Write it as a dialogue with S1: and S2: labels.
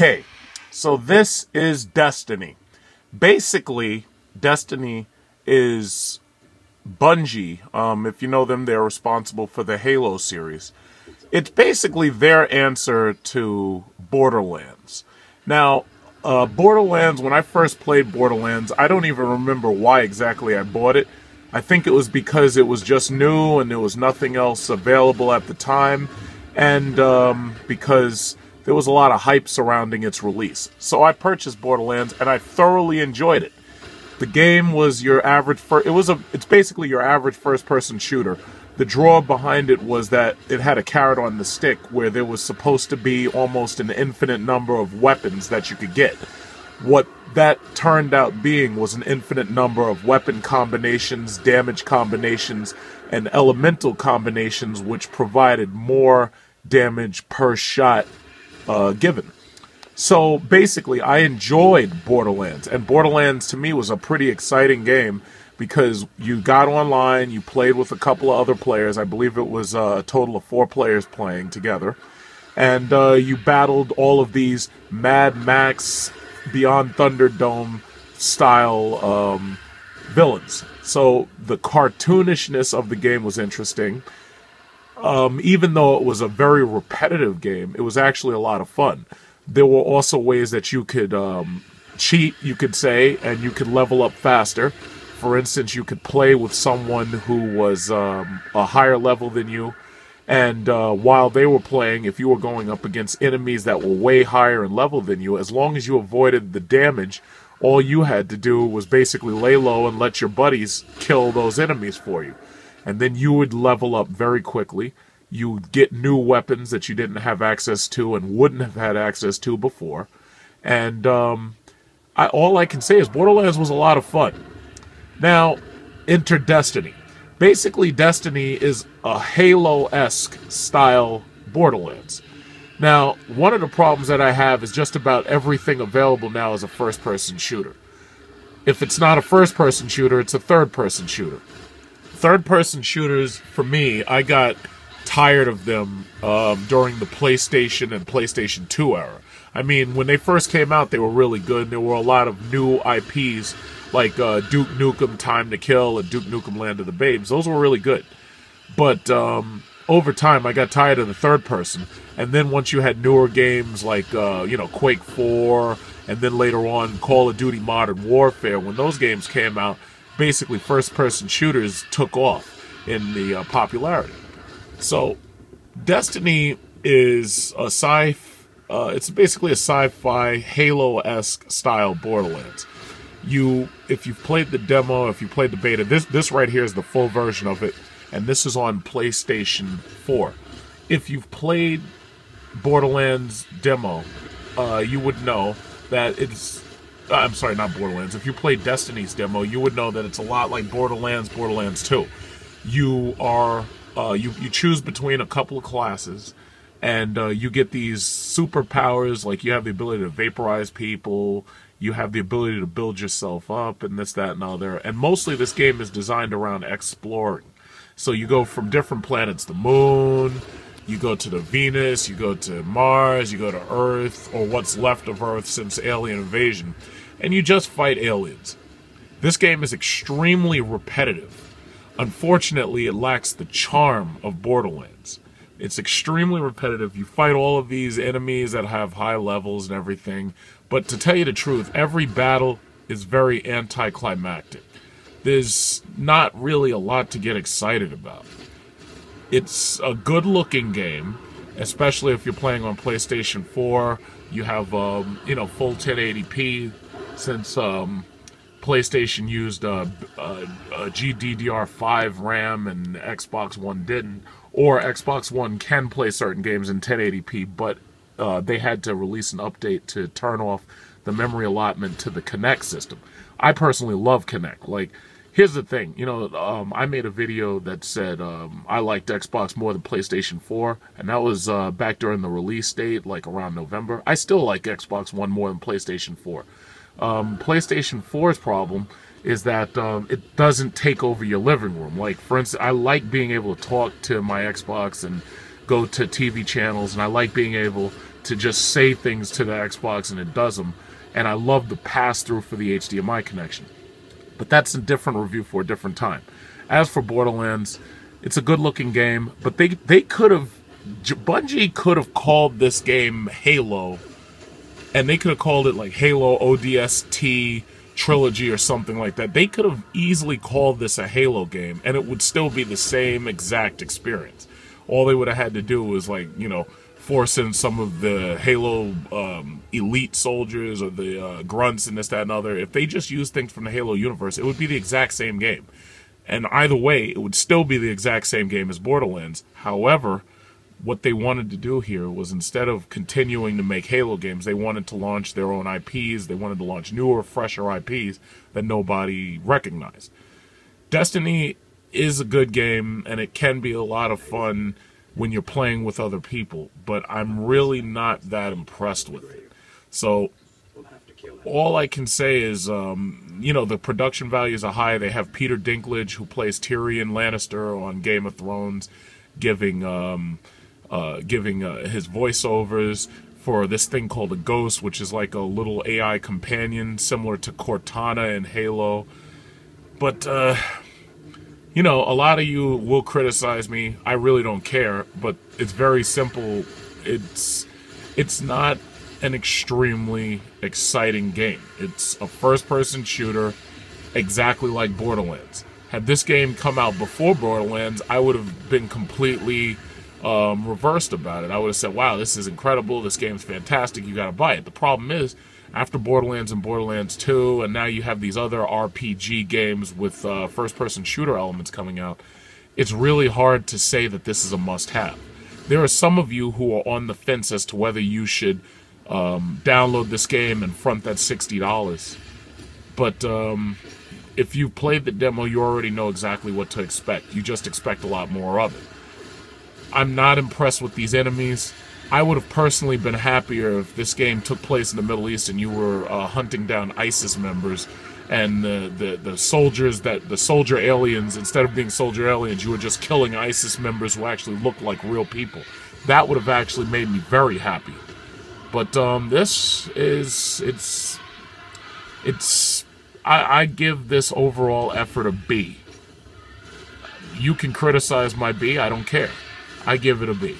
S1: Okay, so this is Destiny. Basically, Destiny is Bungie. If you know them, they're responsible for the Halo series. It's basically their answer to Borderlands. Now, Borderlands, when I first played Borderlands, I don't even remember why exactly I bought it. I think it was because it was just new and there was nothing else available at the time, and because there was a lot of hype surrounding its release. So I purchased Borderlands and I thoroughly enjoyed it. The game was your average it's basically your average first-person shooter. The draw behind it was that it had a carrot on the stick where there was supposed to be almost an infinite number of weapons that you could get. What that turned out being was an infinite number of weapon combinations, damage combinations, and elemental combinations, which provided more damage per shot given. So basically, I enjoyed Borderlands, and Borderlands to me was a pretty exciting game because you got online, you played with a couple of other players. I believe it was a total of 4 players playing together, and you battled all of these Mad Max, Beyond Thunderdome style villains. So the cartoonishness of the game was interesting. Even though it was a very repetitive game, it was actually a lot of fun. There were also ways that you could cheat, you could say, and you could level up faster. For instance, you could play with someone who was a higher level than you, and while they were playing, if you were going up against enemies that were way higher in level than you, as long as you avoided the damage, all you had to do was basically lay low and let your buddies kill those enemies for you. And then you would level up very quickly. You would get new weapons that you didn't have access to and wouldn't have had access to before. And all I can say is Borderlands was a lot of fun. Now, enter Destiny. Basically, Destiny is a Halo-esque style Borderlands. Now, one of the problems that I have is just about everything available now is a first-person shooter. If it's not a first-person shooter, it's a third-person shooter. Third-person shooters, for me, I got tired of them during the PlayStation and PlayStation 2 era. I mean, when they first came out, they were really good. There were a lot of new IPs like Duke Nukem Time to Kill and Duke Nukem Land of the Babes. Those were really good. But over time, I got tired of the third person. And then once you had newer games like, Quake 4, and then later on Call of Duty Modern Warfare, when those games came out, basically first-person shooters took off in the popularity. So, Destiny is a it's basically a sci-fi Halo-esque style Borderlands. If you've played the demo, if you played the beta, this right here is the full version of it, and this is on PlayStation 4. If you've played Borderlands demo, you would know that it's... I'm sorry, not Borderlands. If you played Destiny's demo, you would know that it's a lot like Borderlands 2. You are... you choose between a couple of classes, and you get these superpowers, like you have the ability to vaporize people, you have the ability to build yourself up, and this, that, and other. And mostly this game is designed around exploring. So you go from different planets, the moon, you go to the Venus, you go to Mars, you go to Earth, or what's left of Earth since alien invasion, and you just fight aliens. This game is extremely repetitive. Unfortunately, it lacks the charm of Borderlands. It's extremely repetitive. You fight all of these enemies that have high levels and everything, but to tell you the truth, every battle is very anticlimactic. There's not really a lot to get excited about. It's a good-looking game, especially if you're playing on PlayStation 4. You have, full 1080p, since PlayStation used GDDR5 RAM and Xbox One didn't. Or Xbox One can play certain games in 1080p, but they had to release an update to turn off the memory allotment to the Kinect system. I personally love Kinect. Like, here's the thing, I made a video that said I liked Xbox more than PlayStation 4, and that was back during the release date, like around November. I still like Xbox One more than PlayStation 4. PlayStation 4's problem is that it doesn't take over your living room. Like, for instance, I like being able to talk to my Xbox and go to TV channels, and I like being able to just say things to the Xbox and it does them. And I love the pass-through for the HDMI connection. But that's a different review for a different time. As for Borderlands, it's a good-looking game, but they could have... Bungie could have called this game Halo, and they could have called it like Halo ODST Trilogy or something like that. They could have easily called this a Halo game, and it would still be the same exact experience. All they would have had to do was, like, you know, force in some of the Halo elite soldiers or the grunts and this, that, and other. If they just used things from the Halo universe, it would be the exact same game. And either way, it would still be the exact same game as Borderlands. However, what they wanted to do here was, instead of continuing to make Halo games, they wanted to launch their own IPs. They wanted to launch newer, fresher IPs that nobody recognized. Destiny is a good game, and it can be a lot of fun when you're playing with other people, but I'm really not that impressed with it. So all I can say is, you know, the production values are high. They have Peter Dinklage, who plays Tyrion Lannister on Game of Thrones, giving his voiceovers for this thing called a Ghost, which is like a little AI companion similar to Cortana in Halo. But, you know, a lot of you will criticize me. I really don't care, but it's very simple. It's not an extremely exciting game. It's a first-person shooter exactly like Borderlands. Had this game come out before Borderlands, I would have been completely reversed about it. I would have said, wow, this is incredible, this game's fantastic, you gotta buy it. The problem is, after Borderlands and Borderlands 2, and now you have these other RPG games with first-person shooter elements coming out, it's really hard to say that this is a must-have. There are some of you who are on the fence as to whether you should download this game and front that $60. But if you've played the demo, you already know exactly what to expect. You just expect a lot more of it. I'm not impressed with these enemies. I would have personally been happier if this game took place in the Middle East and you were hunting down ISIS members, and the soldier aliens, instead of being soldier aliens, you were just killing ISIS members who actually looked like real people. That would have actually made me very happy. But this is, I give this overall effort a B. You can criticize my B, I don't care. I give it a B.